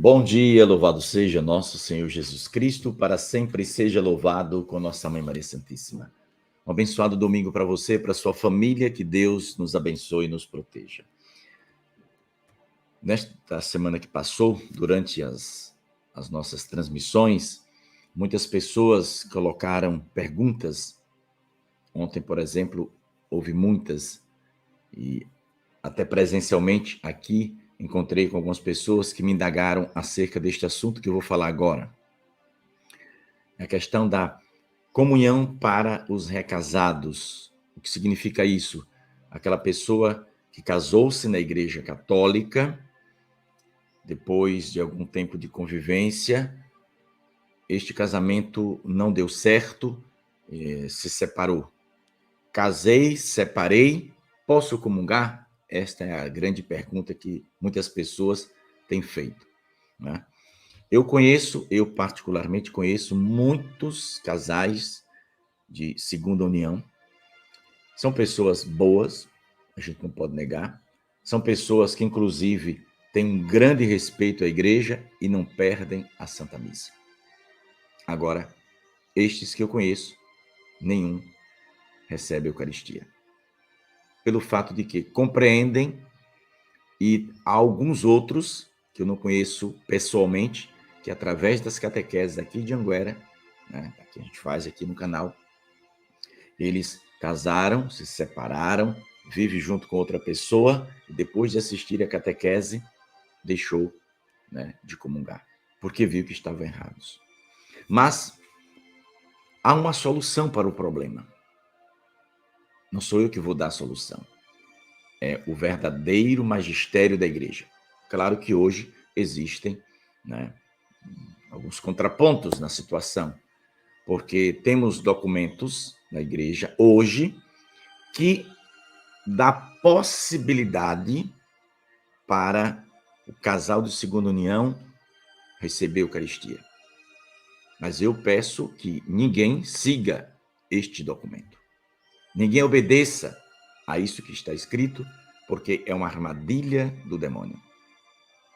Bom dia, louvado seja nosso Senhor Jesus Cristo, para sempre seja louvado com nossa Mãe Maria Santíssima. Um abençoado domingo para você, para sua família, que Deus nos abençoe e nos proteja. Nesta semana que passou, durante as nossas transmissões, muitas pessoas colocaram perguntas. Ontem, por exemplo, houve muitas, e até presencialmente aqui, encontrei com algumas pessoas que me indagaram acerca deste assunto que eu vou falar agora. A questão da comunhão para os recasados. O que significa isso? Aquela pessoa que casou-se na Igreja Católica, depois de algum tempo de convivência, este casamento não deu certo, se separou. Casei, separei, posso comungar? Esta é a grande pergunta que muitas pessoas têm feito, né? Eu particularmente conheço muitos casais de segunda união. São pessoas boas, a gente não pode negar. São pessoas que, inclusive, têm um grande respeito à igreja e não perdem a Santa Missa. Agora, estes que eu conheço, nenhum recebe a Eucaristia. Pelo fato de que compreendem, e há alguns outros que eu não conheço pessoalmente, que através das catequeses aqui de Anguera, né, que a gente faz aqui no canal, eles casaram, se separaram, vivem junto com outra pessoa e depois de assistir a catequese, deixou, né, de comungar, porque viu que estavam errados. Mas há uma solução para o problema. Não sou eu que vou dar a solução. É o verdadeiro magistério da igreja. Claro que hoje existem, né, alguns contrapontos na situação, porque temos documentos na igreja hoje que dá possibilidade para o casal de segunda união receber a Eucaristia. Mas eu peço que ninguém siga este documento. Ninguém obedeça a isso que está escrito, porque é uma armadilha do demônio.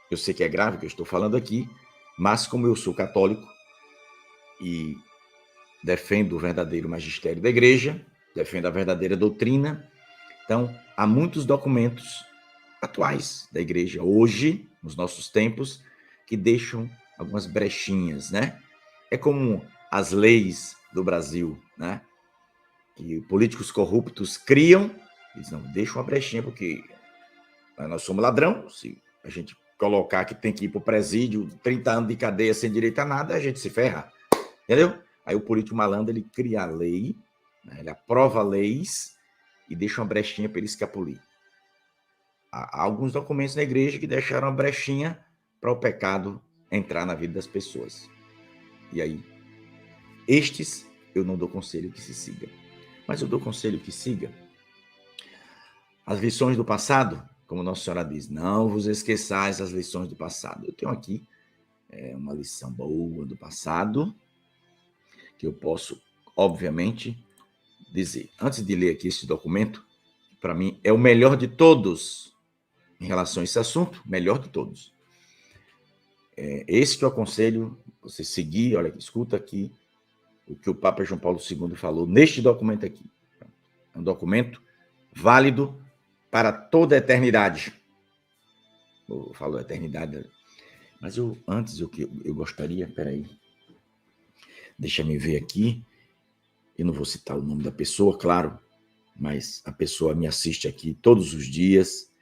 Eu sei que é grave o que eu estou falando aqui, mas como eu sou católico e defendo o verdadeiro magistério da igreja, defendo a verdadeira doutrina, então há muitos documentos atuais da igreja hoje, nos nossos tempos, que deixam algumas brechinhas, né? É como as leis do Brasil, né? Que políticos corruptos criam, eles não deixam uma brechinha, porque nós somos ladrão, se a gente colocar que tem que ir para o presídio, 30 anos de cadeia sem direito a nada, a gente se ferra, entendeu? Aí o político malandro, ele cria a lei, né? Ele aprova leis e deixa uma brechinha para ele escapulir. Há alguns documentos na igreja que deixaram uma brechinha para o pecado entrar na vida das pessoas. E aí, estes eu não dou conselho que se siga. Mas eu dou conselho que siga as lições do passado, como Nossa Senhora diz, não vos esqueçais as lições do passado. Eu tenho aqui uma lição boa do passado, que eu posso, obviamente, dizer. Antes de ler aqui esse documento, para mim é o melhor de todos em relação a esse assunto, melhor de todos. Esse que eu aconselho você seguir, olha, escuta aqui o que o Papa João Paulo II falou neste documento aqui. É um documento válido para toda a eternidade. Eu falo eternidade, mas antes eu gostaria, peraí, deixa eu ver aqui, eu não vou citar o nome da pessoa, claro, mas a pessoa me assiste aqui todos os dias.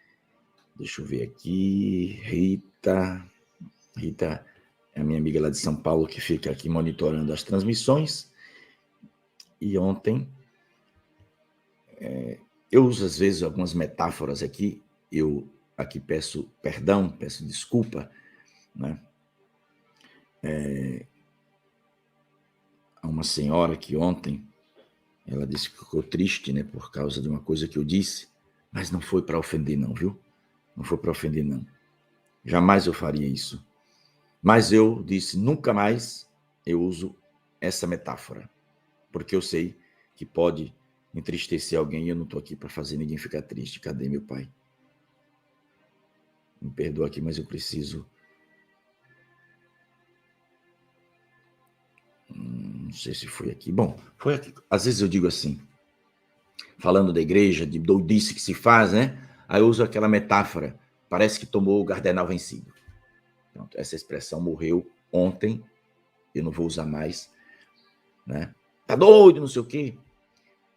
Deixa eu ver aqui, Rita é a minha amiga lá de São Paulo, que fica aqui monitorando as transmissões. E ontem, eu uso às vezes algumas metáforas aqui, eu aqui peço perdão, peço desculpa, né? Há uma senhora que ontem, ela disse que ficou triste, né, por causa de uma coisa que eu disse, mas não foi para ofender não, viu? Não foi para ofender não. Jamais eu faria isso. Mas eu disse, nunca mais eu uso essa metáfora, porque eu sei que pode entristecer alguém e eu não estou aqui para fazer ninguém ficar triste. Cadê meu pai? Me perdoa aqui, mas eu preciso sei se foi aqui. Bom, foi aqui. Às vezes eu digo assim, falando da igreja, de doidice que se faz, né? Aí eu uso aquela metáfora, parece que tomou o gardenal vencido. Pronto, essa expressão morreu ontem, eu não vou usar mais, né? Tá doido, não sei o quê.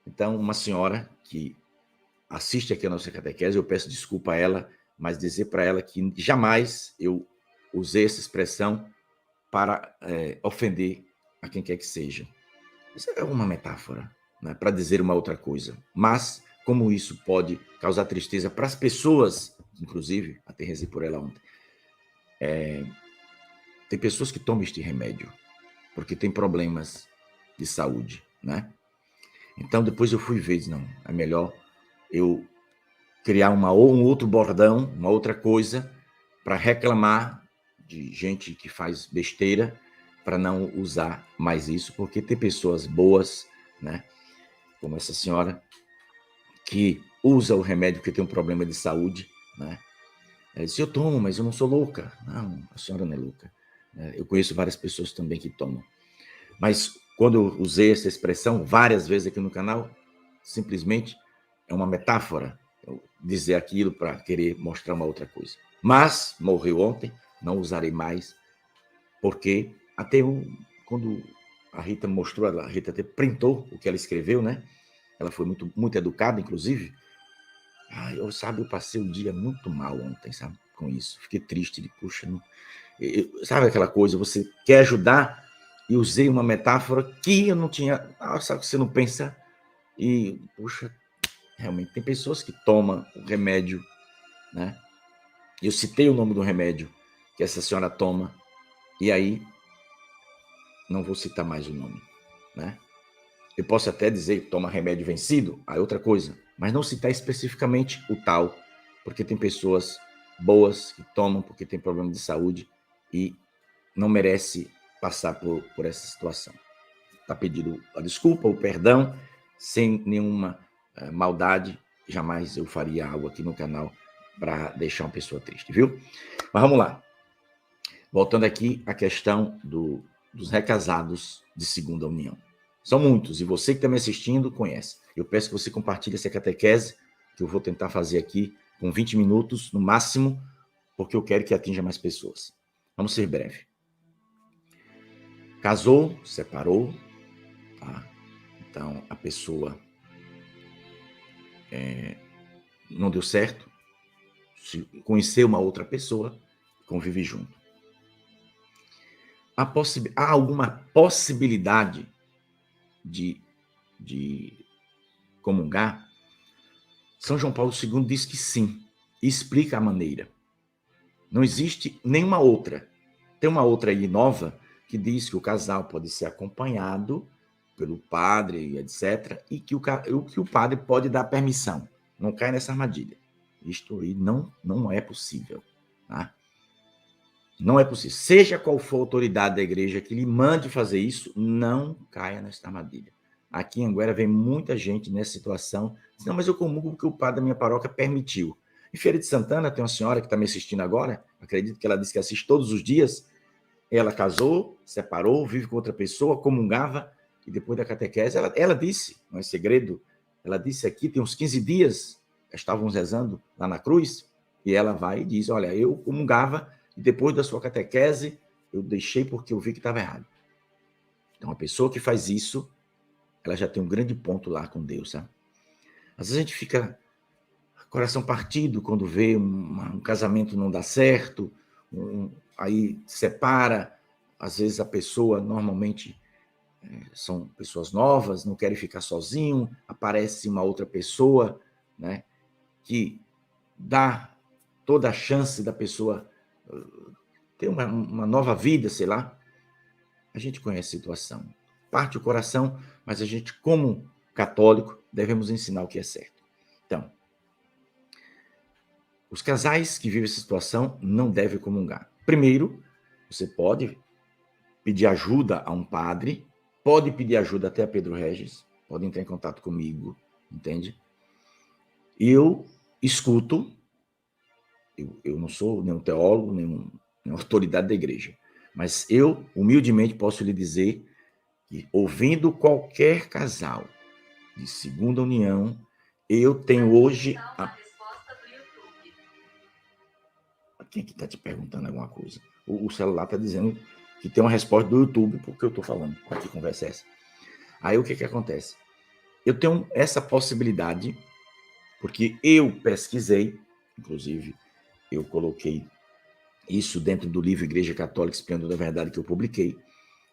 Então, uma senhora que assiste aqui a nossa catequese, eu peço desculpa a ela, mas dizer para ela que jamais eu usei essa expressão para ofender a quem quer que seja. Isso é uma metáfora, né, para dizer uma outra coisa. Mas, como isso pode causar tristeza para as pessoas, inclusive, até rezei por ela ontem, tem pessoas que tomam este remédio porque tem problemas de saúde, né? Então, depois eu fui ver, não, é melhor eu criar um outro bordão, uma outra coisa, para reclamar de gente que faz besteira, para não usar mais isso, porque tem pessoas boas, né, como essa senhora, que usa o remédio porque tem um problema de saúde, né? Ela disse, eu tomo, mas eu não sou louca. Não, a senhora não é louca. Eu conheço várias pessoas também que tomam. Mas quando eu usei essa expressão várias vezes aqui no canal, simplesmente é uma metáfora eu dizer aquilo para querer mostrar uma outra coisa. Mas morreu ontem, não usarei mais, porque até quando a Rita mostrou, a Rita até printou o que ela escreveu, né? Ela foi muito, muito educada, inclusive. Eu passei o dia muito mal ontem, sabe? Com isso. Fiquei triste, de puxa, não... sabe aquela coisa, você quer ajudar e usei uma metáfora que eu não tinha, sabe que você não pensa e, puxa, realmente tem pessoas que tomam o remédio, né? Eu citei o nome do remédio que essa senhora toma e aí não vou citar mais o nome, né? Eu posso até dizer que toma remédio vencido, aí outra coisa, mas não citar especificamente o tal, porque tem pessoas boas que tomam porque tem problema de saúde e não merece passar por essa situação. Está pedindo a desculpa, o perdão, sem nenhuma maldade. Jamais eu faria algo aqui no canal para deixar uma pessoa triste, viu? Mas vamos lá. Voltando aqui à questão dos recasados de segunda união. São muitos, e você que está me assistindo conhece. Eu peço que você compartilhe essa catequese, que eu vou tentar fazer aqui com 20 minutos no máximo, porque eu quero que atinja mais pessoas. Vamos ser breve. Casou, separou, tá? Então a pessoa não deu certo, conheceu uma outra pessoa, convive junto. Há alguma possibilidade de comungar? São João Paulo II diz que sim, e explica a maneira. Não existe nenhuma outra. Tem uma outra aí nova que diz que o casal pode ser acompanhado pelo padre, etc., e que o padre pode dar permissão. Não cai nessa armadilha. Isto aí não é possível. Tá? Não é possível. Seja qual for a autoridade da igreja que lhe mande fazer isso, não caia nessa armadilha. Aqui em Anguera vem muita gente nessa situação. Diz, não, mas eu comungo porque o padre da minha paróquia permitiu. Em Feira de Santana tem uma senhora que está me assistindo agora, acredito que ela disse que assiste todos os dias. Ela casou, separou, vive com outra pessoa, comungava, e depois da catequese, ela disse, não é segredo, ela disse aqui, tem uns 15 dias, estávamos rezando lá na cruz, e ela vai e diz, olha, eu comungava, e depois da sua catequese, eu deixei porque eu vi que estava errado. Então, a pessoa que faz isso, ela já tem um grande ponto lá com Deus, sabe? Às vezes a gente fica coração partido quando vê um casamento não dá certo, aí separa, às vezes a pessoa, normalmente, são pessoas novas, não querem ficar sozinho, aparece uma outra pessoa, né, que dá toda a chance da pessoa ter uma nova vida, sei lá. A gente conhece a situação. Parte o coração, mas a gente, como católico, devemos ensinar o que é certo. Então, os casais que vivem essa situação não devem comungar. Primeiro, você pode pedir ajuda a um padre, pode pedir ajuda até a Pedro Regis, pode entrar em contato comigo, entende? Eu escuto, eu não sou nenhum teólogo, nenhuma autoridade da igreja, mas eu, humildemente, posso lhe dizer E ouvindo qualquer casal de segunda união, eu tenho hoje Quem é que está te perguntando alguma coisa? O celular está dizendo que tem uma resposta do YouTube porque eu estou falando. Qual que conversa é essa? Aí o que acontece? Eu tenho essa possibilidade, porque eu pesquisei, inclusive eu coloquei isso dentro do livro Igreja Católica Explicando da Verdade que eu publiquei,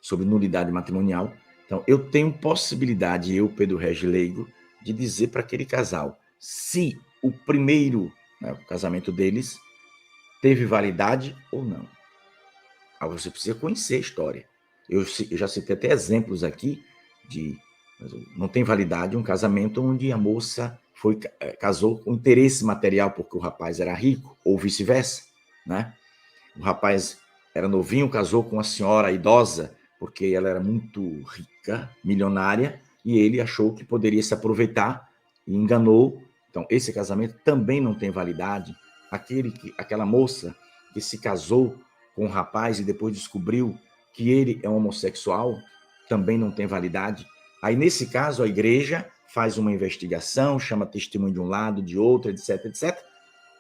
sobre nulidade matrimonial. Então, eu tenho possibilidade, eu, Pedro Regis Leigo, de dizer para aquele casal se o primeiro, né, o casamento deles, teve validade ou não. Agora você precisa conhecer a história. Eu já citei até exemplos aqui de não tem validade um casamento onde a moça casou com interesse material porque o rapaz era rico, ou vice-versa, né? O rapaz era novinho, casou com uma senhora idosa porque ela era muito rica, milionária, e ele achou que poderia se aproveitar e enganou. Então, esse casamento também não tem validade. Aquela moça que se casou com um rapaz e depois descobriu que ele é homossexual, também não tem validade. Aí, nesse caso, a igreja faz uma investigação, chama testemunho de um lado, de outro, etc, etc,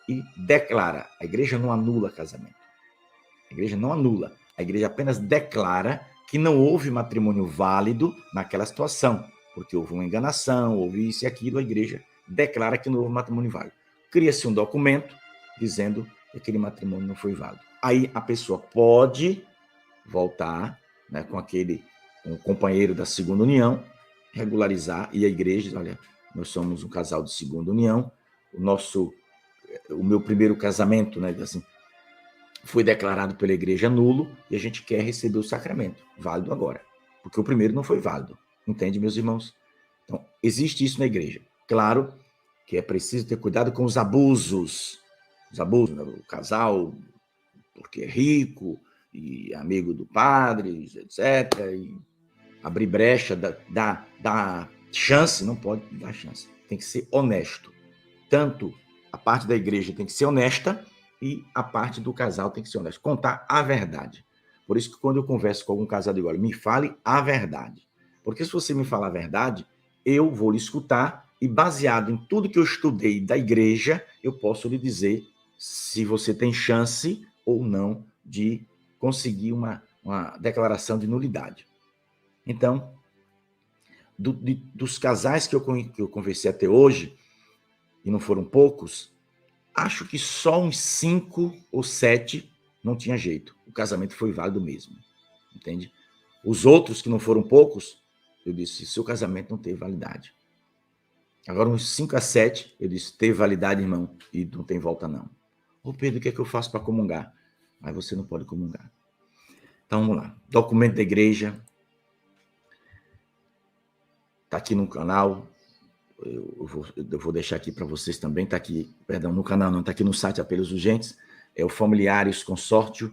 e declara. A igreja não anula casamento. A igreja não anula. A igreja apenas declara que não houve matrimônio válido naquela situação, porque houve uma enganação, houve isso e aquilo, a igreja declara que não houve matrimônio válido. Cria-se um documento dizendo que aquele matrimônio não foi válido. Aí a pessoa pode voltar, né, com um companheiro da segunda união, regularizar, e a igreja diz, olha, nós somos um casal de segunda união, o meu primeiro casamento, né, assim, foi declarado pela igreja nulo e a gente quer receber o sacramento, válido agora, porque o primeiro não foi válido. Entende, meus irmãos? Então, existe isso na igreja. Claro que é preciso ter cuidado com os abusos. Os abusos, né? O casal, porque é rico e amigo do padre, etc. E abrir brecha, dar chance, não pode dar chance. Tem que ser honesto. Tanto a parte da igreja tem que ser honesta e a parte do casal tem que ser honesta. Contar a verdade. Por isso que quando eu converso com algum casal, eu digo, olha, me fale a verdade. Porque se você me falar a verdade, eu vou lhe escutar e baseado em tudo que eu estudei da igreja, eu posso lhe dizer se você tem chance ou não de conseguir uma declaração de nulidade. Então, dos casais que eu conversei até hoje, e não foram poucos, acho que só uns 5 ou 7 não tinha jeito. O casamento foi válido mesmo, entende? Os outros, que não foram poucos, eu disse, seu casamento não teve validade. Agora, uns 5 a 7, eu disse, teve validade, irmão, e não tem volta, não. Ô, Pedro, o que é que eu faço para comungar? Mas você não pode comungar. Então, vamos lá. Documento da igreja. Está aqui no canal. Eu vou deixar aqui para vocês também. Está aqui, perdão, no canal não, está aqui no site Apelos Urgentes. É o Familiares Consórcio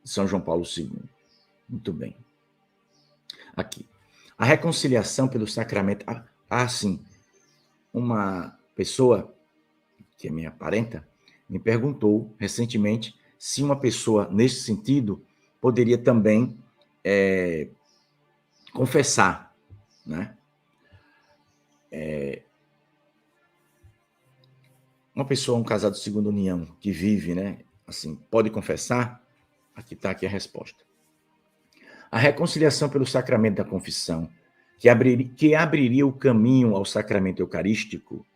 de São João Paulo II. Muito bem. Aqui. A reconciliação pelo sacramento. Sim. Uma pessoa, que é minha parenta, me perguntou recentemente se uma pessoa, nesse sentido, poderia também confessar, né? Uma pessoa, um casal de segunda união, que vive, né? Assim, pode confessar? Aqui está aqui a resposta. A reconciliação pelo sacramento da confissão, que abriria o caminho ao sacramento eucarístico,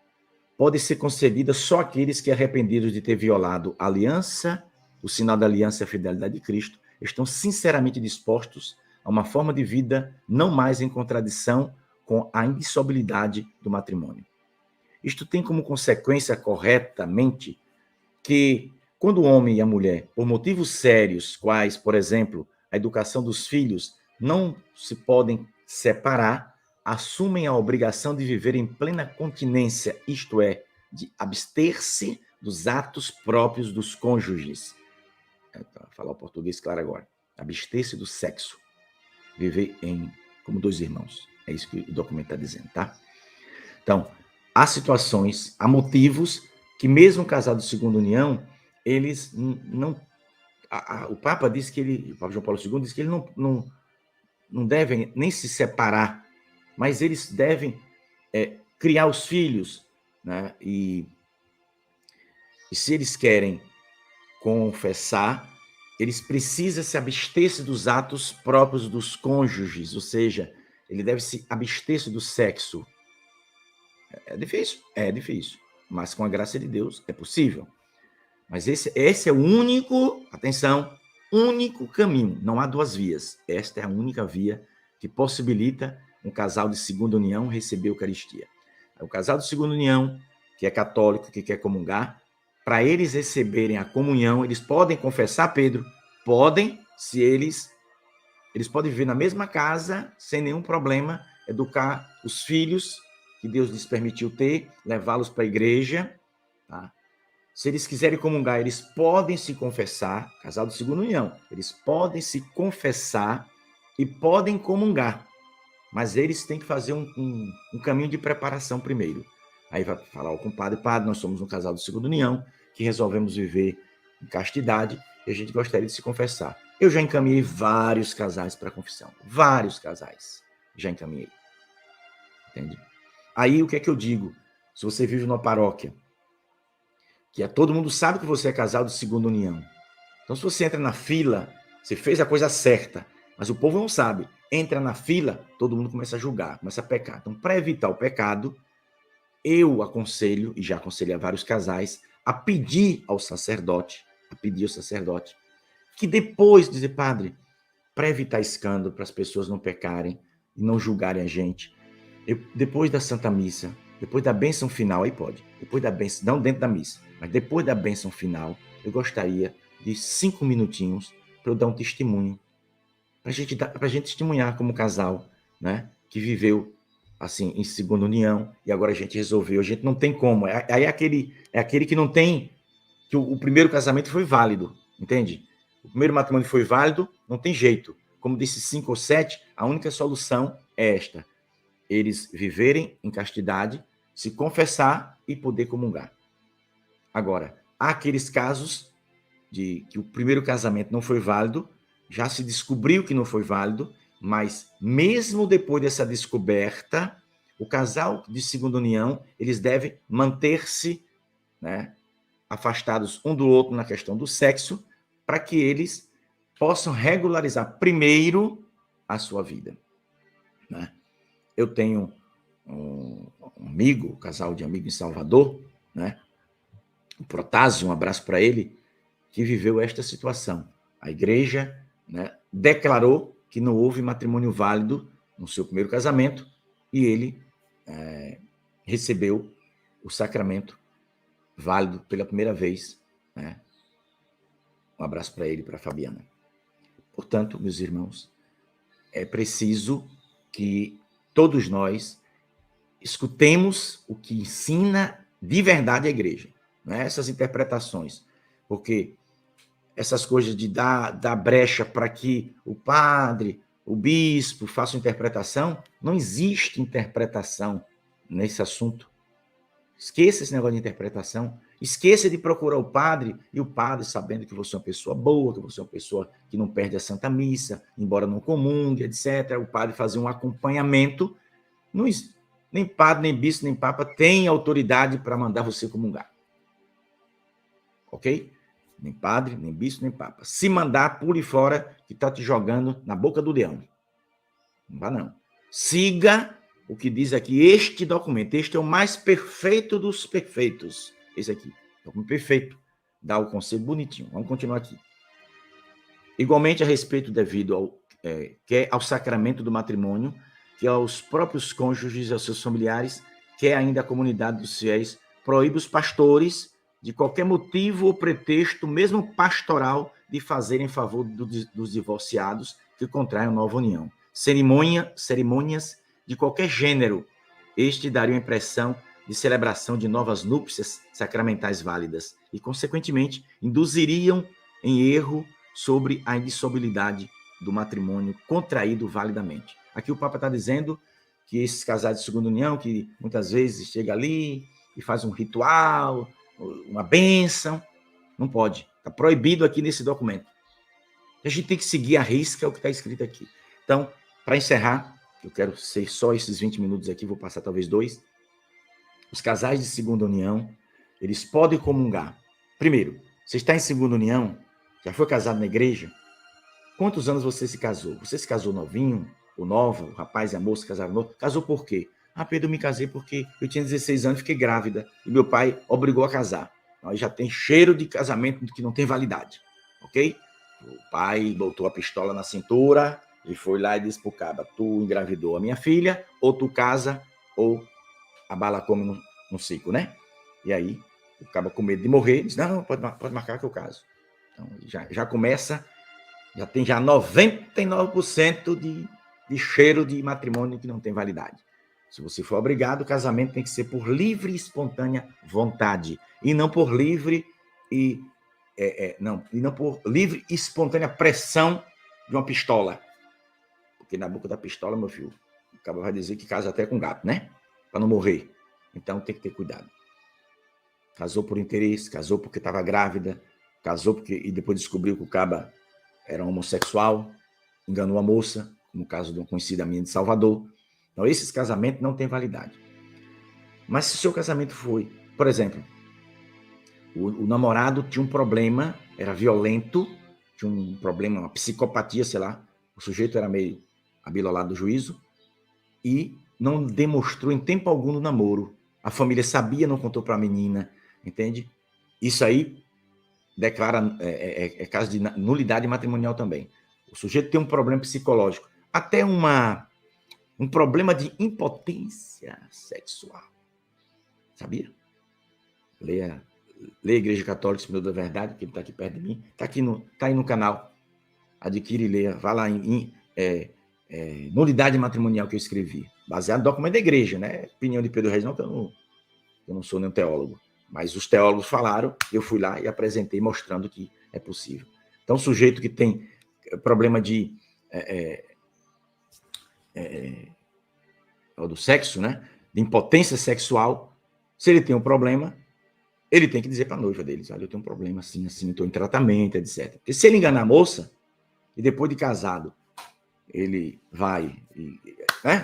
pode ser concedida só àqueles que, arrependidos de ter violado a aliança, o sinal da aliança e a fidelidade de Cristo, estão sinceramente dispostos a uma forma de vida não mais em contradição com a indissolubilidade do matrimônio. Isto tem como consequência, corretamente, que quando o homem e a mulher, por motivos sérios, quais, por exemplo, a educação dos filhos, não se podem separar, assumem a obrigação de viver em plena continência, isto é, de abster-se dos atos próprios dos cônjuges. Para falar o português claro agora. Abster-se do sexo. Viver como dois irmãos. É isso que o documento está dizendo, tá? Então, há situações, há motivos que mesmo casados de segunda união, eles não... O Papa disse que o Papa João Paulo II disse que ele não devem nem se separar, mas eles devem criar os filhos, né? E se eles querem confessar, eles precisam se abster-se dos atos próprios dos cônjuges, ou seja, ele deve se abster-se do sexo. É difícil? É difícil, mas com a graça de Deus é possível. Mas esse é o único, atenção, único caminho. Não há duas vias. Esta é a única via que possibilita um casal de segunda união receber a Eucaristia. O casal de segunda união, que é católico, que quer comungar, para eles receberem a comunhão, eles podem confessar, Pedro, podem, se eles podem viver na mesma casa, sem nenhum problema, educar os filhos que Deus lhes permitiu ter, levá-los para a igreja, tá? Se eles quiserem comungar, eles podem se confessar, casal de segunda união, eles podem se confessar e podem comungar, mas eles têm que fazer um caminho de preparação primeiro. Aí vai falar com o padre, nós somos um casal de segunda união, que resolvemos viver em castidade e a gente gostaria de se confessar. Eu já encaminhei vários casais para a confissão, vários casais, já encaminhei. Entende? Aí o que é que eu digo? Se você vive numa paróquia, que todo mundo sabe que você é casal de segunda união. Então, se você entra na fila, você fez a coisa certa, mas o povo não sabe. Entra na fila, todo mundo começa a julgar, começa a pecar. Então, para evitar o pecado, eu aconselho, e já aconselhei a vários casais, a pedir ao sacerdote, que depois, dizer, padre, para evitar escândalo, para as pessoas não pecarem e não julgarem a gente, depois da Santa Missa, depois da bênção final, aí pode, depois da bênção, não dentro da missa, mas depois da bênção final, eu gostaria de 5 minutinhos para eu dar um testemunho, para a gente testemunhar como casal, né, que viveu assim em segunda união e agora a gente resolveu, a gente não tem como, aí é aquele que não tem, que o primeiro casamento foi válido, entende? O primeiro matrimônio foi válido, não tem jeito. Como disse 5 ou 7, a única solução é esta: eles viverem em castidade, se confessar e poder comungar. Agora, há aqueles casos de que o primeiro casamento não foi válido, já se descobriu que não foi válido, mas mesmo depois dessa descoberta, o casal de segunda união, eles devem manter-se, né, afastados um do outro na questão do sexo, para que eles possam regularizar primeiro a sua vida, né? Eu tenho um amigo, um casal de amigos em Salvador, né? O Protásio, um abraço para ele, que viveu esta situação. A igreja, né, declarou que não houve matrimônio válido no seu primeiro casamento e ele recebeu o sacramento válido pela primeira vez, né? Um abraço para ele e para a Fabiana. Portanto, meus irmãos, é preciso que todos nós escutemos o que ensina de verdade a igreja, né? Essas interpretações, porque essas coisas de dar brecha para que o padre, o bispo façam interpretação, não existe interpretação nesse assunto. Esqueça esse negócio de interpretação. Esqueça de procurar o padre, e o padre, sabendo que você é uma pessoa boa, que você é uma pessoa que não perde a Santa Missa, embora não comungue, etc., o padre fazer um acompanhamento. Não, nem padre, nem bispo, nem papa tem autoridade para mandar você comungar. Ok? Nem padre, nem bispo, nem papa. Se mandar, pule fora, que está te jogando na boca do leão. Não vá, não. Siga o que diz aqui este documento. Este é o mais perfeito dos perfeitos. Esse aqui, documento perfeito. Dá o conselho bonitinho. Vamos continuar aqui. Igualmente a respeito devido ao sacramento do matrimônio, que aos próprios cônjuges e aos seus familiares, que ainda a comunidade dos fiéis, proíbe os pastores, de qualquer motivo ou pretexto, mesmo pastoral, de fazer em favor dos divorciados que contraem nova união. Cerimônias de qualquer gênero, este daria a impressão de celebração de novas núpcias sacramentais válidas e, consequentemente, induziriam em erro sobre a indissolubilidade do matrimônio contraído validamente. Aqui o Papa está dizendo que esses casais de segunda união, que muitas vezes chega ali e faz um ritual, uma bênção, não pode. Está proibido aqui nesse documento. A gente tem que seguir à risca o que está escrito aqui. Então, Para encerrar, eu quero ser só esses 20 minutos aqui, vou passar talvez 2. Os casais de segunda união, eles podem comungar. Primeiro, você está em segunda união, já foi casado na igreja? Quantos anos você se casou? Você se casou novinho ou nova? O rapaz e a moça casaram novo? Casou por quê? Ah, Pedro, eu me casei porque eu tinha 16 anos, fiquei grávida e meu pai obrigou a casar. Aí já tem cheiro de casamento que não tem validade, ok? O pai botou a pistola na cintura e foi lá e disse pro cara, tu engravidou a minha filha, ou tu casa, ou a bala come no ciclo, né? E aí, o cara com medo de morrer, diz, não, pode marcar que eu caso. Então, já começa, já tem já 99% de cheiro de matrimônio que não tem validade. Se você for obrigado, o casamento tem que ser por livre e espontânea vontade, e não por livre e não por livre e espontânea pressão de uma pistola. Porque na boca da pistola, meu filho, o cara vai dizer que casa até com gato, né? Para não morrer. Então tem que ter cuidado. Casou por interesse, casou porque estava grávida, casou porque e depois descobriu que o caba era homossexual, enganou a moça, no caso de uma conhecida minha de Salvador. Então esses casamentos não têm validade. Mas se o seu casamento foi, por exemplo, o namorado tinha um problema, era violento, tinha um problema, uma psicopatia, sei lá, o sujeito era meio abilolado do juízo e não demonstrou em tempo algum no namoro. A família sabia, não contou para a menina, entende? Isso aí declara caso de nulidade matrimonial também. O sujeito tem um problema psicológico, até um problema de impotência sexual. Sabia? Leia a Igreja Católica Espírito da Verdade, que ele está aqui perto de mim, está aí no canal. Adquire e leia, vá lá em nulidade matrimonial que eu escrevi, baseado no documento da igreja, né? Opinião de Pedro Reis, não, que eu não sou nenhum teólogo, mas os teólogos falaram, eu fui lá e apresentei mostrando que é possível. Então, o sujeito que tem problema do sexo, né? De impotência sexual, se ele tem um problema, ele tem que dizer para a noiva dele, olha, eu tenho um problema assim, assim, estou em tratamento, etc. Porque se ele enganar a moça, e depois de casado, ele vai,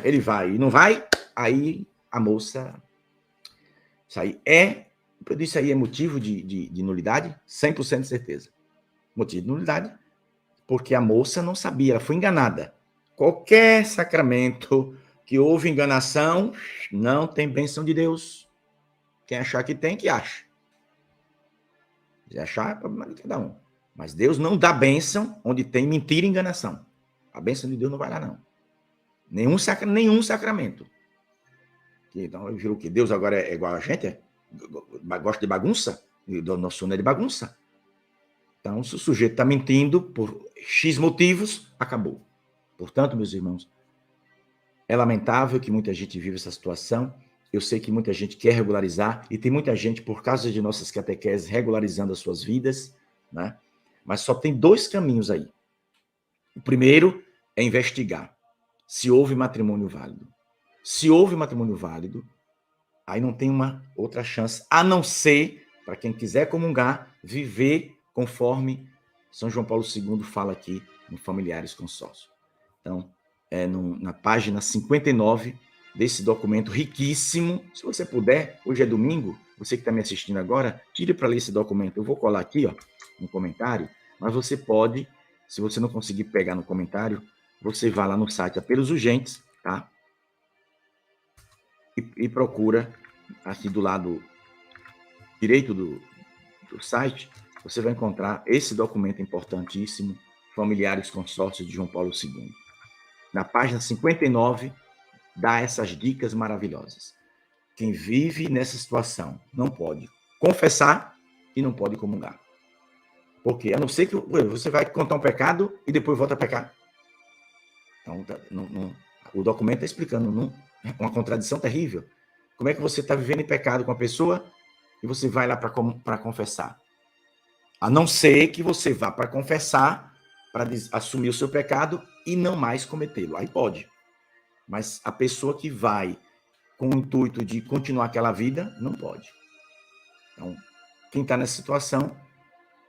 ele vai e não vai, aí a moça... Isso aí é motivo de nulidade? 100% de certeza. Motivo de nulidade, porque a moça não sabia, ela foi enganada. Qualquer sacramento que houve enganação, não tem bênção de Deus. Quem achar que tem, que acha. Se achar, é problema de cada um. Mas Deus não dá bênção onde tem mentira e enganação. A bênção de Deus não vai lá, não. Nenhum sacramento. Então, eu juro que Deus agora é igual a gente? Gosta de bagunça? O nosso não é de bagunça. Então, se o sujeito está mentindo por X motivos, acabou. Portanto, meus irmãos, é lamentável que muita gente vive essa situação. Eu sei que muita gente quer regularizar e tem muita gente, por causa de nossas catequeses, regularizando as suas vidas, né? Mas só tem 2 caminhos aí. O primeiro é investigar se houve matrimônio válido. Se houve matrimônio válido, aí não tem uma outra chance, a não ser, para quem quiser comungar, viver conforme São João Paulo II fala aqui no Familiares Consórcio. Então, na página 59 desse documento riquíssimo, se você puder, hoje é domingo, você que está me assistindo agora, tire para ler esse documento. Eu vou colar aqui, ó, no comentário, mas você pode, se você não conseguir pegar no comentário, você vai lá no site Apelos Urgentes, tá? E procura aqui do lado direito do site, você vai encontrar esse documento importantíssimo, Familiares Consórcios de João Paulo II. Na página 59, dá essas dicas maravilhosas. Quem vive nessa situação não pode confessar e não pode comungar. Porque a não ser que você vai contar um pecado e depois volta a pecar. Então, o documento está explicando uma contradição terrível. Como é que você está vivendo em pecado com a pessoa e você vai lá para confessar? A não ser que você vá para confessar, para assumir o seu pecado e não mais cometê-lo. Aí pode. Mas a pessoa que vai com o intuito de continuar aquela vida, não pode. Então, quem está nessa situação,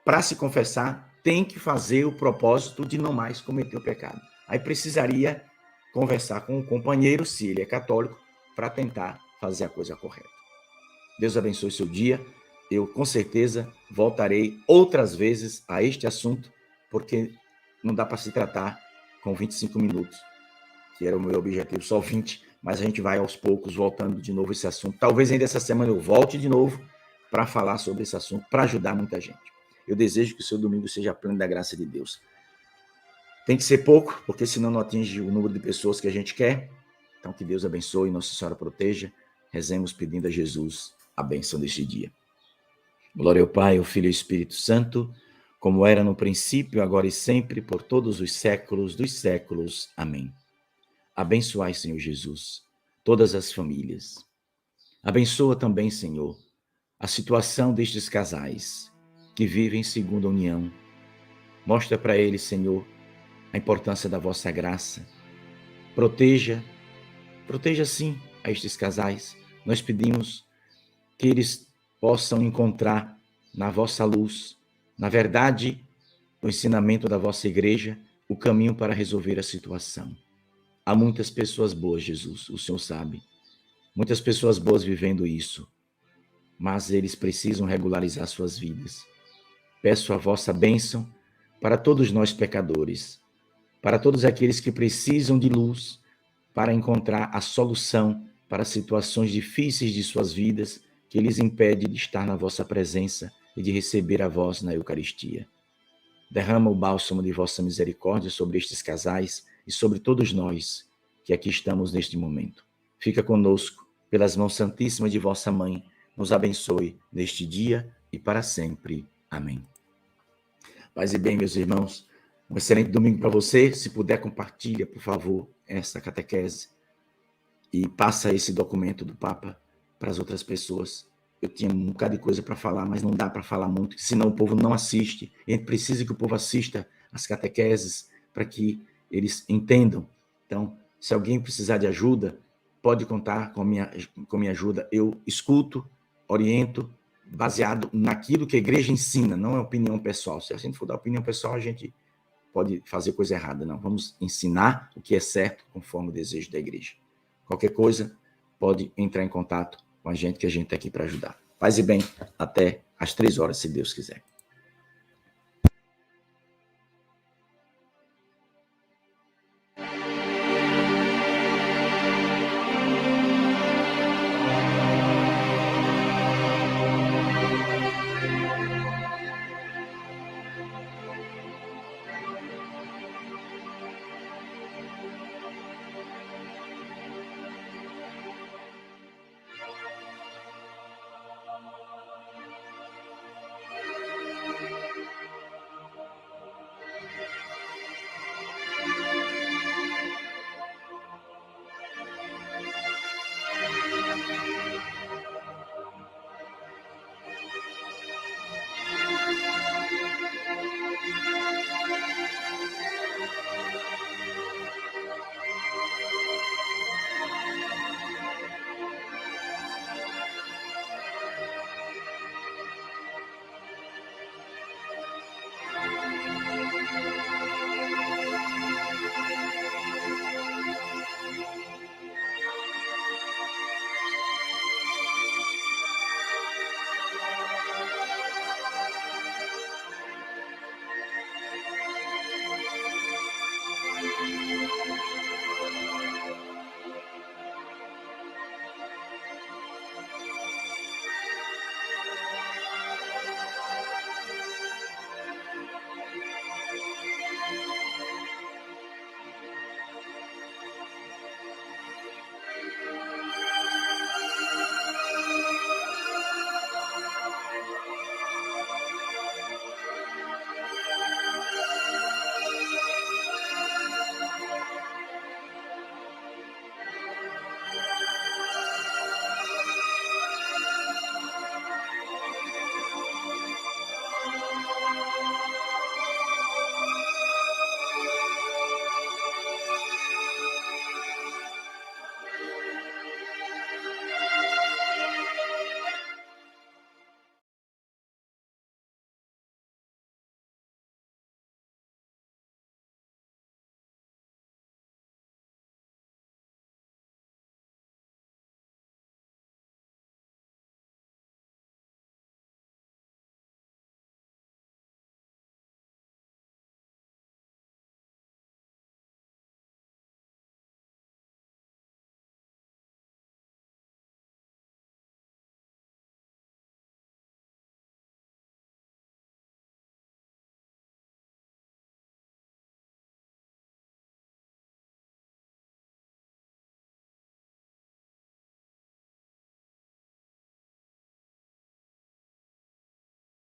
para se confessar, tem que fazer o propósito de não mais cometer o pecado. Aí precisaria conversar com o companheiro, se ele é católico, para tentar fazer a coisa correta. Deus abençoe seu dia. Eu, com certeza, voltarei outras vezes a este assunto, porque não dá para se tratar com 25 minutos, que era o meu objetivo, só 20, mas a gente vai aos poucos voltando de novo esse assunto. Talvez ainda essa semana eu volte de novo para falar sobre esse assunto, para ajudar muita gente. Eu desejo que o seu domingo seja pleno da graça de Deus. Tem que ser pouco, porque senão não atinge o número de pessoas que a gente quer. Então, que Deus abençoe, Nossa Senhora proteja. Rezemos pedindo a Jesus a bênção deste dia. Glória ao Pai, ao Filho e ao Espírito Santo, como era no princípio, agora e sempre, por todos os séculos dos séculos. Amém. Abençoai, Senhor Jesus, todas as famílias. Abençoa também, Senhor, a situação destes casais que vivem segundo a união. Mostra para eles, Senhor, a importância da vossa graça. Proteja sim a estes casais. Nós pedimos que eles possam encontrar na vossa luz, na verdade, no ensinamento da vossa igreja, o caminho para resolver a situação. Há muitas pessoas boas, Jesus, o Senhor sabe. Muitas pessoas boas vivendo isso, mas eles precisam regularizar suas vidas. Peço a vossa bênção para todos nós pecadores, para todos aqueles que precisam de luz para encontrar a solução para situações difíceis de suas vidas que lhes impede de estar na vossa presença e de receber a vós na Eucaristia. Derrama o bálsamo de vossa misericórdia sobre estes casais e sobre todos nós que aqui estamos neste momento. Fica conosco, pelas mãos santíssimas de vossa Mãe, nos abençoe neste dia e para sempre. Amém. Paz e bem, meus irmãos. Um excelente domingo para você. Se puder, compartilha, por favor, essa catequese e passa esse documento do Papa para as outras pessoas. Eu tinha um bocado de coisa para falar, mas não dá para falar muito, senão o povo não assiste. E a gente precisa que o povo assista as catequeses para que eles entendam. Então, se alguém precisar de ajuda, pode contar com minha ajuda. Eu escuto, oriento, baseado naquilo que a igreja ensina, não é opinião pessoal. Se a gente for dar opinião pessoal, a gente pode fazer coisa errada. Não, vamos ensinar o que é certo conforme o desejo da igreja. Qualquer coisa, pode entrar em contato com a gente, que a gente está aqui para ajudar. Paz e bem, até às 3 horas, se Deus quiser.